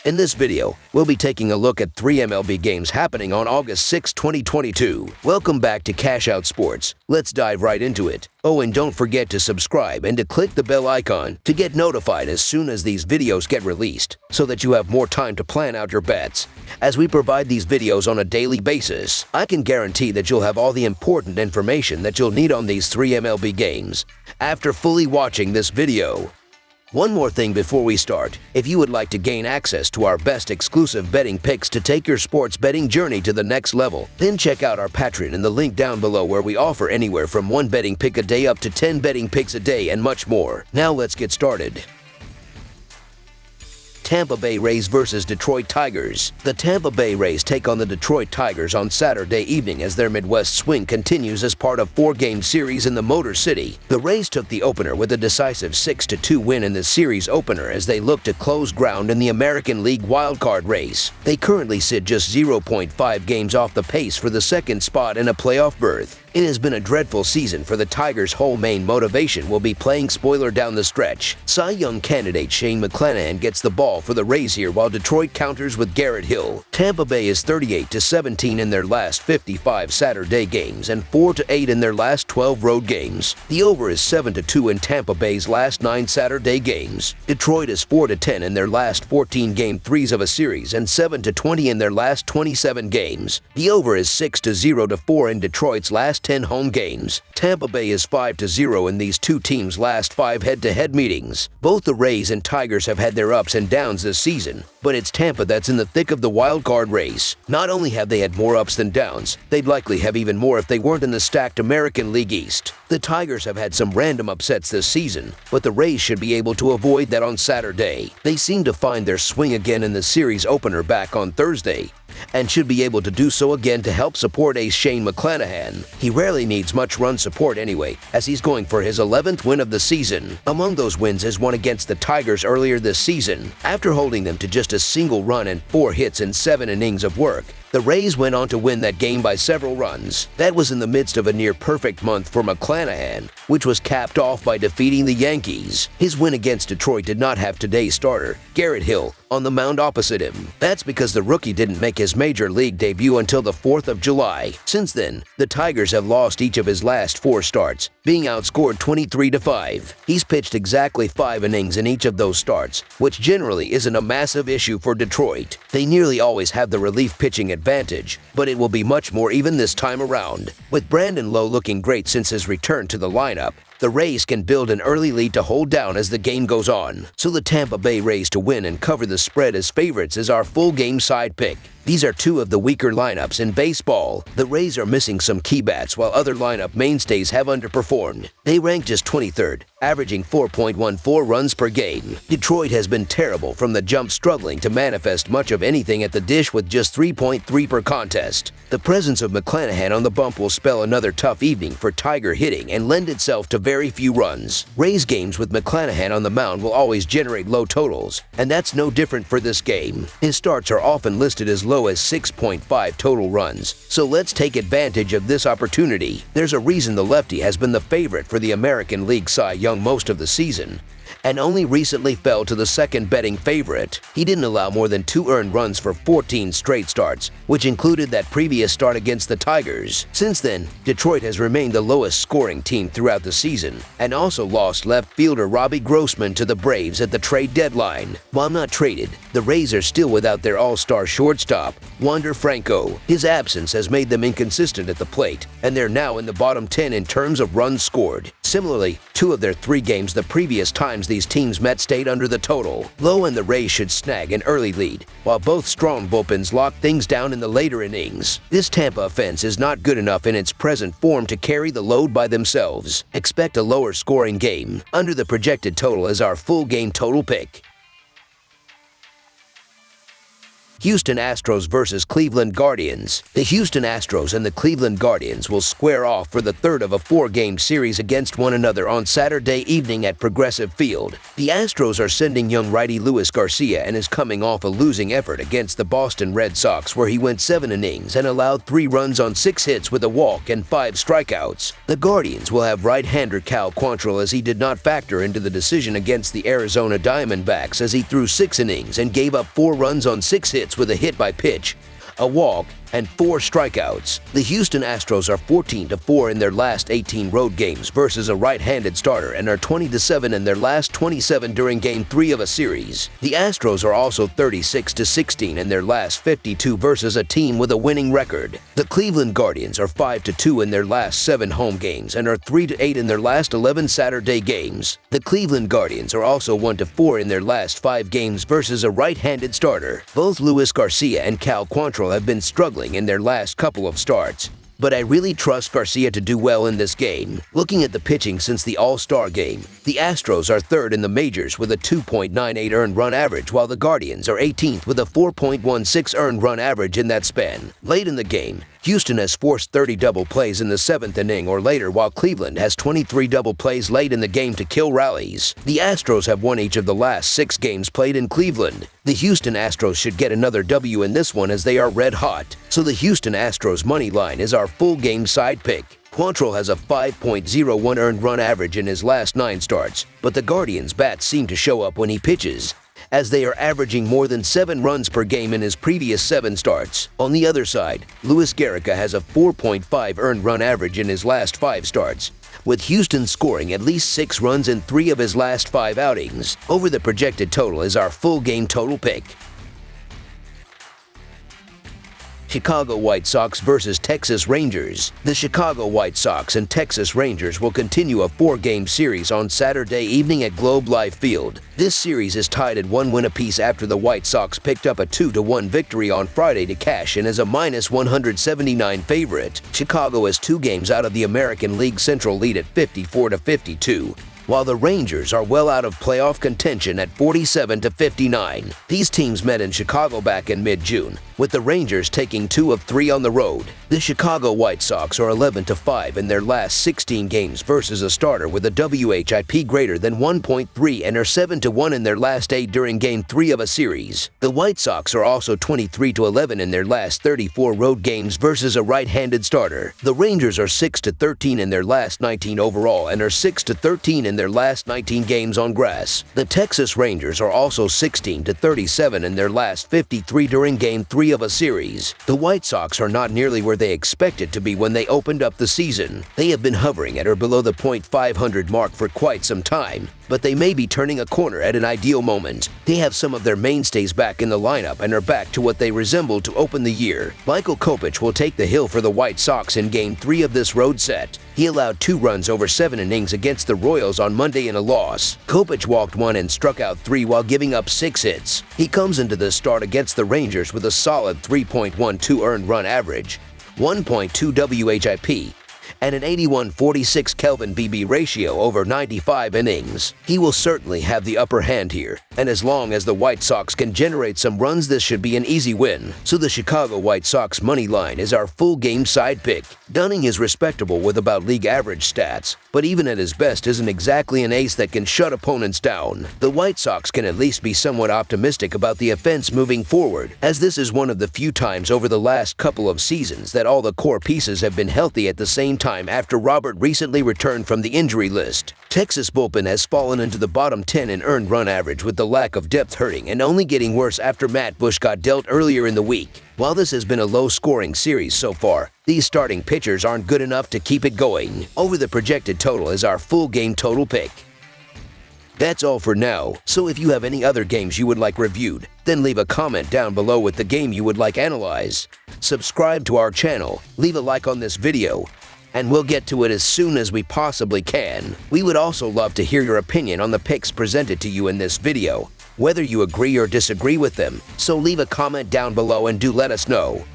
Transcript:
In this video, we'll be taking a look at 3 MLB games happening on August 6, 2022. Welcome back to Cash Out Sports. Let's dive right into it. Oh, and don't forget to subscribe and to click the bell icon to get notified as soon as these videos get released, so that you have more time to plan out your bets. As we provide these videos on a daily basis, I can guarantee that you'll have all the important information that you'll need on these 3 MLB games after fully watching this video. One more thing before we start. If you would like to gain access to our best exclusive betting picks to take your sports betting journey to the next level, then check out our Patreon in the link down below, where we offer anywhere from 1 betting pick a day up to 10 betting picks a day and much more. Now let's get started. Tampa Bay Rays vs. Detroit Tigers. The Tampa Bay Rays take on the Detroit Tigers on Saturday evening as their Midwest swing continues as part of a 4-game series in the Motor City. The Rays took the opener with a decisive 6-2 win in the series opener as they look to close ground in the American League wildcard race. They currently sit just 0.5 games off the pace for the second spot in a playoff berth. It has been a dreadful season for the Tigers' whole main motivation will be playing spoiler down the stretch. Cy Young candidate Shane McClanahan gets the ball for the Rays here, while Detroit counters with Garrett Hill. Tampa Bay is 38-17 in their last 55 Saturday games and 4-8 in their last 12 road games. The over is 7-2 in Tampa Bay's last 9 Saturday games. Detroit is 4-10 in their last 14 game threes of a series and 7-20 in their last 27 games. The over is 6-0-4 in Detroit's last 10 home games. Tampa Bay is 5-0 in these two teams' last 5 head-to-head meetings. Both the Rays and Tigers have had their ups and downs this season, but it's Tampa that's in the thick of the wild card race. Not only have they had more ups than downs, they'd likely have even more if they weren't in the stacked American League East. The Tigers have had some random upsets this season, but the Rays should be able to avoid that on Saturday. They seem to find their swing again in the series opener back on Thursday, and should be able to do so again to help support ace Shane McClanahan. He rarely needs much run support anyway, as he's going for his 11th win of the season. Among those wins is one against the Tigers earlier this season. After holding them to just a single run and 4 hits in 7 innings of work, the Rays went on to win that game by several runs. That was in the midst of a near-perfect month for McClanahan, which was capped off by defeating the Yankees. His win against Detroit did not have today's starter, Garrett Hill, on the mound opposite him. That's because the rookie didn't make his major league debut until the 4th of July. Since then, the Tigers have lost each of his last 4 starts, being outscored 23-5. He's pitched exactly 5 innings in each of those starts, which generally isn't a massive issue for Detroit. They nearly always have the relief pitching advantage, but it will be much more even this time around. With Brandon Lowe looking great since his return to the lineup, the Rays can build an early lead to hold down as the game goes on. So the Tampa Bay Rays to win and cover the spread as favorites is our full game side pick. These are 2 of the weaker lineups in baseball. The Rays are missing some key bats, while other lineup mainstays have underperformed. They rank just 23rd, averaging 4.14 runs per game. Detroit has been terrible from the jump, struggling to manifest much of anything at the dish with just 3.3 per contest. The presence of McClanahan on the bump will spell another tough evening for Tiger hitting and lend itself to very few runs. Rays games with McClanahan on the mound will always generate low totals, and that's no different for this game. His starts are often listed as low as 6.5 total runs, so let's take advantage of this opportunity. There's a reason the lefty has been the favorite for the American League Cy Young most of the season, and only recently fell to the second betting favorite. He didn't allow more than 2 earned runs for 14 straight starts, which included that previous start against the Tigers. Since then, Detroit has remained the lowest scoring team throughout the season, and also lost left fielder Robbie Grossman to the Braves at the trade deadline. While not traded, the Rays are still without their all-star shortstop, Wander Franco. His absence has made them inconsistent at the plate, and they're now in the bottom 10 in terms of runs scored. Similarly, 2 of their 3 games the previous times these teams met stayed under the total. Lowe and the Rays should snag an early lead, while both strong bullpens lock things down in the later innings. This Tampa offense is not good enough in its present form to carry the load by themselves. Expect a lower scoring game. Under the projected total is our full game total pick. Houston Astros versus Cleveland Guardians. The Houston Astros and the Cleveland Guardians will square off for the third of a four-game series against one another on Saturday evening at Progressive Field. The Astros are sending young righty Luis Garcia and is coming off a losing effort against the Boston Red Sox, where he went 7 innings and allowed 3 runs on 6 hits with a walk and 5 strikeouts. The Guardians will have right-hander Cal Quantrill, as he did not factor into the decision against the Arizona Diamondbacks, as he threw 6 innings and gave up 4 runs on 6 hits with a hit by pitch, a walk, and 4 strikeouts. The Houston Astros are 14-4 in their last 18 road games versus a right-handed starter and are 20-7 in their last 27 during Game 3 of a series. The Astros are also 36-16 in their last 52 versus a team with a winning record. The Cleveland Guardians are 5-2 in their last 7 home games and are 3-8 in their last 11 Saturday games. The Cleveland Guardians are also 1-4 in their last 5 games versus a right-handed starter. Both Luis Garcia and Cal Quantrill have been struggling in their last couple of starts, but I really trust Garcia to do well in this game. Looking at the pitching since the All-Star game, the Astros are 3rd in the majors with a 2.98 earned run average, while the Guardians are 18th with a 4.16 earned run average in that span. Late in the game, Houston has forced 30 double plays in the 7th inning or later, while Cleveland has 23 double plays late in the game to kill rallies. The Astros have won each of the last 6 games played in Cleveland. The Houston Astros should get another W in this one, as they are red hot. So the Houston Astros money line is our full game side pick. Quantrill has a 5.01 earned run average in his last 9 starts, but the Guardians' bats seem to show up when he pitches, as they are averaging more than 7 runs per game in his previous 7 starts. On the other side, Luis Garcia has a 4.5 earned run average in his last 5 starts, with Houston scoring at least 6 runs in 3 of his last 5 outings. Over the projected total is our full game total pick. Chicago White Sox versus Texas Rangers. The Chicago White Sox and Texas Rangers will continue a 4-game series on Saturday evening at Globe Life Field. This series is tied at 1 win apiece after the White Sox picked up a 2-1 victory on Friday to cash in as a -179 favorite. Chicago is 2 games out of the American League Central lead at 54-52. While the Rangers are well out of playoff contention at 47-59. These teams met in Chicago back in mid-June, with the Rangers taking 2 of 3 on the road. The Chicago White Sox are 11-5 in their last 16 games versus a starter with a WHIP greater than 1.3 and are 7-1 in their last 8 during Game 3 of a series. The White Sox are also 23-11 in their last 34 road games versus a right-handed starter. The Rangers are 6-13 in their last 19 overall and are 6-13 in their last 19 games on grass. The Texas Rangers are also 16-37 in their last 53 during Game 3 of a series. The White Sox are not nearly where they expected to be when they opened up the season. They have been hovering at or below the .500 mark for quite some time, but they may be turning a corner at an ideal moment. They have some of their mainstays back in the lineup and are back to what they resembled to open the year. Michael Kopech will take the hill for the White Sox in Game 3 of this road set. He allowed 2 runs over 7 innings against the Royals on Monday in a loss. Kopech walked 1 and struck out 3 while giving up 6 hits. He comes into this start against the Rangers with a solid 3.12 earned run average, 1.2 WHIP, and an 81-46 Kelvin BB ratio over 95 innings. He will certainly have the upper hand here, and as long as the White Sox can generate some runs, this should be an easy win. So the Chicago White Sox money line is our full game side pick. Dunning is respectable with about league average stats, but even at his best isn't exactly an ace that can shut opponents down. The White Sox can at least be somewhat optimistic about the offense moving forward, as this is one of the few times over the last couple of seasons that all the core pieces have been healthy at the same time after Robert recently returned from the injury list. Texas bullpen has fallen into the bottom 10 in earned run average, with the lack of depth hurting and only getting worse after Matt Bush got dealt earlier in the week. While this has been a low-scoring series so far, these starting pitchers aren't good enough to keep it going. Over the projected total is our full game total pick. That's all for now, so if you have any other games you would like reviewed, then leave a comment down below with the game you would like analyzed. Subscribe to our channel, leave a like on this video, and we'll get to it as soon as we possibly can. We would also love to hear your opinion on the picks presented to you in this video, whether you agree or disagree with them, so leave a comment down below and do let us know.